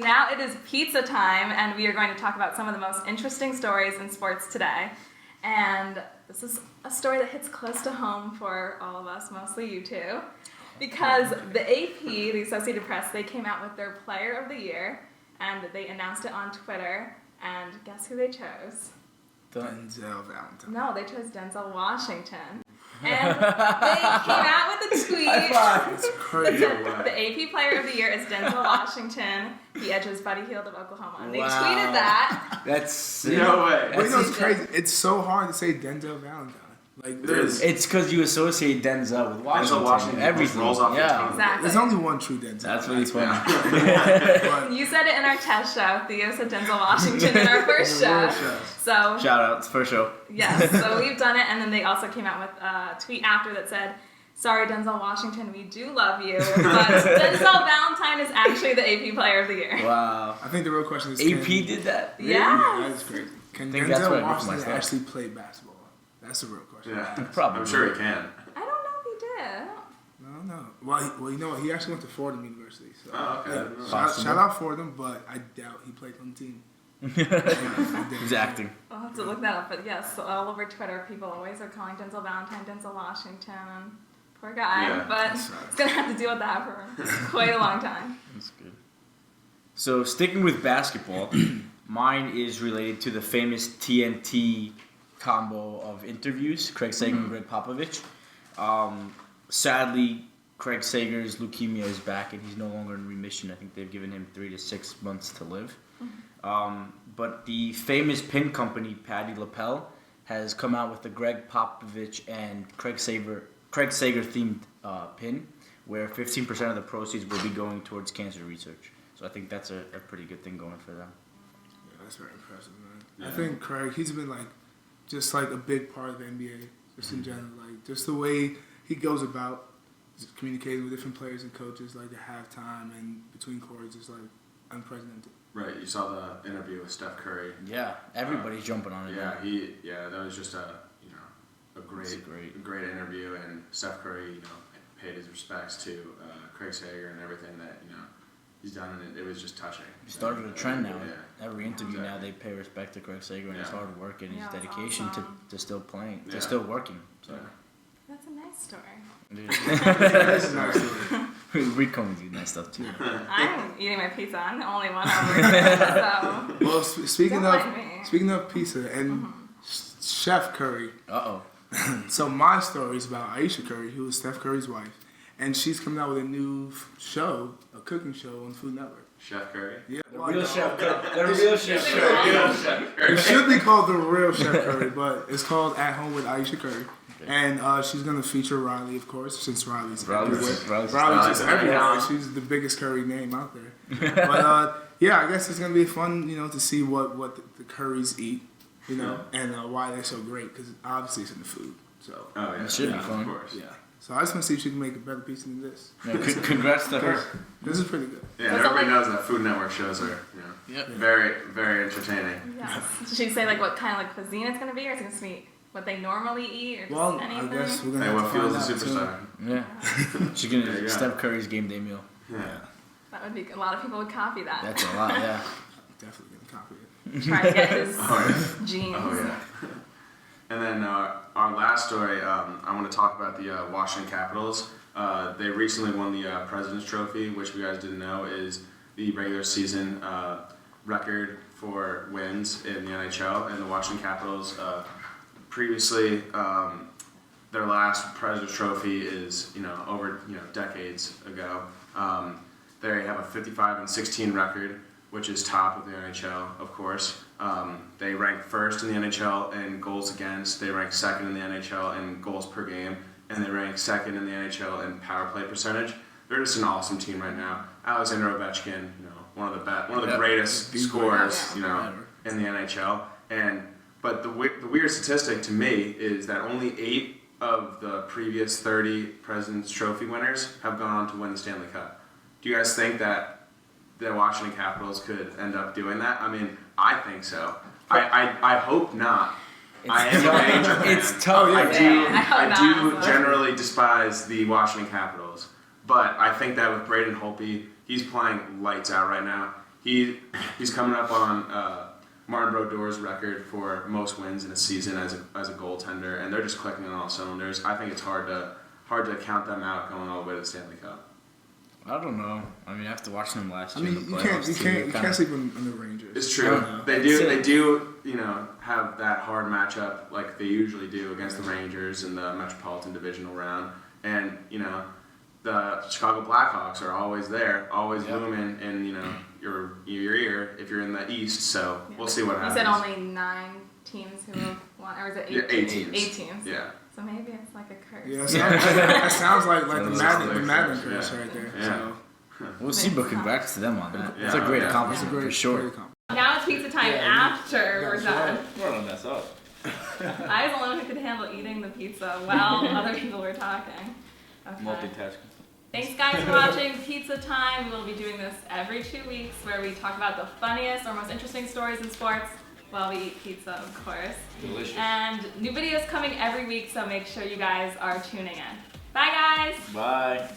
now it is pizza time, and we are going to talk about some of the most interesting stories in sports today. And this is a story that hits close to home for all of us, mostly you two, because the AP, the Associated Press, they came out with their Player of the Year, and they announced it on Twitter, and guess who they chose? Denzel Valentine. No, they chose Denzel Washington. And they came out with a tweet. It's crazy. The AP Player of the Year is Denzel Washington. He edges Buddy Hield of Oklahoma. And they Wow. tweeted that. That's No way. That's It's crazy. It's so hard to say Denzel Valentine. Like, there's It's because you associate Denzel with Washington. Denzel Washington Everything. rolls off the tongue. Exactly. there's only one true Denzel. That's really funny. But You said it in our test show. Theo said Denzel Washington in our first show. So, Shout out for sure. yes. So we've done it. And then they also came out with a tweet after that said, "Sorry, Denzel Washington, we do love you, but Denzel Valentine is actually the AP Player of the Year." Wow. I think the real question is, AP did that? Yeah. that is crazy. Can think that's what I Denzel did for Washington myself. actually play basketball? That's the real question. Yeah, Probably. I'm sure he can. I don't know if he did. No. Well, you know what? He actually went to Fordham University. So Oh, okay. shout out Fordham, but I doubt he played on the team. He's acting. I'll have to look that up. But yes, all over Twitter, people always are calling Denzel Valentine Denzel Washington. And poor guy. Yeah, but that's he's going to have to deal with that for quite a long time. That's good. So, sticking with basketball, mine is related to the famous TNT combo of interviews, Craig Sager and Greg Popovich. Sadly, Craig Sager's leukemia is back and he's no longer in remission. I think they've given him 3 to 6 months to live. But the famous pin company, Patti LaPelle, has come out with the Greg Popovich and Craig Sager themed pin, where 15% of the proceeds will be going towards cancer research. So I think that's a pretty good thing going for them. Yeah, that's very impressive, man. Yeah. I think Craig, he's been just a big part of the NBA, just in general. Just the way he goes about just communicating with different players and coaches, at halftime and between quarters, is unprecedented. Right, you saw the interview with Steph Curry. Yeah, everybody's jumping on it. Yeah, that was just a It's great interview, and Steph Curry, paid his respects to Craig Sager and everything that he's done, and it was just touching. He started a trend now. Yeah. Every interview now Exactly. they pay respect to Craig Sager and his Yeah. hard work and his Yeah, that's dedication awesome. to still playing, Yeah. to still working. So. That's a nice story. That's a nice story. We come with you nice stuff too. I'm eating my pizza. I'm the only one over here. So, Well, speaking Don't of mind me. speaking of pizza and Chef Curry, Uh-oh. so my story is about Ayesha Curry, who is Steph Curry's wife, and she's coming out with a new show, a cooking show on Food Network. Chef Curry. Yeah, The real Chef Curry. It should be called The Real Chef Curry, but it's called At Home with Ayesha Curry. And she's going to feature Riley, of course, since Riley's Riley's just everywhere. She's the biggest Curry name out there. But, I guess it's going to be fun, to see what the Currys eat, and why they're so great, because obviously it's in the food. So, Oh yeah, It should be of fun. course. yeah. So I just want to see if she can make a better pizza than this. Yeah, congrats to her. This is pretty good. Yeah, Does everybody it knows that Food Network shows are Yep. very, very entertaining. yes. Did she say what kind of cuisine it's going to be, or is it going to be what they normally eat, or just Well, anything? I guess we're going to Hey, have what to find fuels a out soon. superstar? Yeah. She's There you gonna go. Steph Curry's game day meal. Yeah. That would be a lot of people would copy that. That's a lot, yeah. Definitely going to copy it. Try to get his Oh genes. yeah. Oh yeah. And then our last story, I want to talk about the Washington Capitals. They recently won the President's Trophy, which if you guys didn't know is the regular season record for wins in the NHL. And the Washington Capitals previously, their last President's Trophy is over decades ago. They have a 55-16 record, which is top of the NHL, of course. They rank first in the NHL in goals against. They rank second in the NHL in goals per game, and they rank second in the NHL in power play percentage. They're just an awesome team right now. Alexander Ovechkin, one of the greatest scorers, in the NHL. But the weird statistic to me is that only 8 of the previous 30 President's Trophy winners have gone on to win the Stanley Cup. Do you guys think that the Washington Capitals could end up doing that? I mean, I think so. I hope not. I am a Ranger fan. It's tough. I I do generally despise the Washington Capitals, but I think that with Braden Holtby, he's playing lights out right now. he's coming up on Martin Brodor's record for most wins in a season as a goaltender, and they're just clicking on all cylinders. I think it's hard to count them out going all the way to the Stanley Cup. I don't know. I mean, after watching them last I year mean, in the you playoffs, can't sleep on the Rangers. It's true. They do, have that hard matchup like they usually do against the Rangers in the Metropolitan Divisional round, and the Chicago Blackhawks are always there, always looming in your ear if you're in the East. So we'll see what happens. You said only 9 teams who have won, or is it 8? Yeah, 8 teams. 8 teams. Yeah. So maybe it's like a curse. Yeah, that sounds like the Madden curse right there. Yeah. So. we'll see, but congrats to them on that. Yeah. It's a great Yeah. accomplishment for sure. Now it's pizza time after we're done. We're gonna mess up. I was the only one who could handle eating the pizza while other people were talking. Okay. Multitasking. Thanks guys for watching Pizza Time. We'll be doing this every 2 weeks where we talk about the funniest or most interesting stories in sports while we eat pizza, of course. Delicious. And new videos coming every week, so make sure you guys are tuning in. Bye guys! Bye.